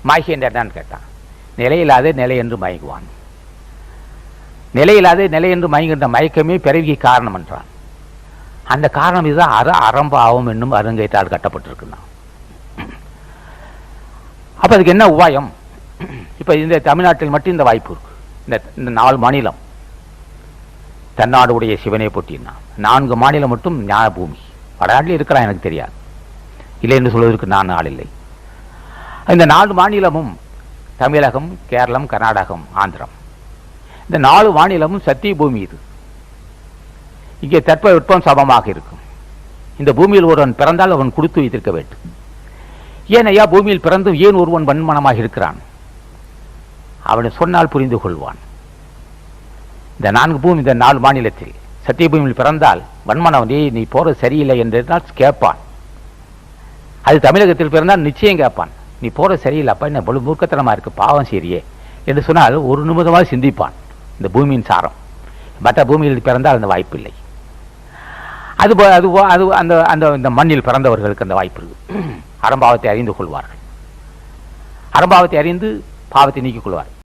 மாய்கை என்ற என்னன்னு கேட்டான். நிலையில்லாத நிலை என்று மயங்குவான். நிலையில்லாத நிலை என்று மயங்குகின்ற மயக்கமே பிறவிக்கு காரணம் என்றான். அந்த காரணம் இதுதான் அறம்பாவம் என்னும் அருங்கயிற்றால் கட்டப்பட்டிருக்குன்னா. அப்போ அதுக்கு என்ன உபாயம்? இப்போ இந்த தமிழ்நாட்டில் மட்டும் இந்த வாய்ப்பு இருக்கு. இந்த 4 மாநிலம் தன்னாடு உடைய சிவனை போட்டினா 4 மாநிலம் மட்டும் ஞான பூமி. வடநாட்டில் இருக்கலாம், எனக்கு தெரியாது, இல்லை என்று சொல்வதற்கு நான் ஆள் இல்லை. இந்த 4 மாநிலமும் தமிழகம், கேரளம், கர்நாடகம், ஆந்திரம், இந்த 4 மாநிலமும் சத்திய பூமி. இது இங்கே தட்ப வெப்பம் சமமாக இருக்கும். இந்த பூமியில் ஒருவன் பிறந்தால் அவன் கொடுத்து வைத்திருக்க வேண்டும். ஏன் ஐயா பூமியில் பிறந்தும் ஏன் ஒருவன் வன்மனமாக இருக்கிறான்? அவனை சொன்னால் புரிந்து கொள்வான். இந்த 4 பூமி, இந்த 4 மாநிலத்தில் சத்திய பூமியில் பிறந்தால் வன்மனம், நீ போறது சரியில்லை என்றால் கேட்பான். அது தமிழகத்தில் பிறந்தால் நிச்சயம் கேட்பான், நீ போறது சரியில்லைப்பா, என்ன பொழு மூர்க்கத்தனமா இருக்கு, பாவம் சரியே என்று சொன்னால் ஒரு நிமிடமாக சிந்திப்பான். இந்த பூமியின் சாரம். மற்ற பூமியில் பிறந்தால் அந்த வாய்ப்பு இல்லை. அது அந்த அந்த இந்த மண்ணில் பிறந்தவர்களுக்கு அந்த வாய்ப்பு இருக்கு. அறம்பாவத்தை அறிந்து கொள்வார்கள். அறம்பாவத்தை அறிந்து பாவத்தை நீக்கிக் கொள்வார்.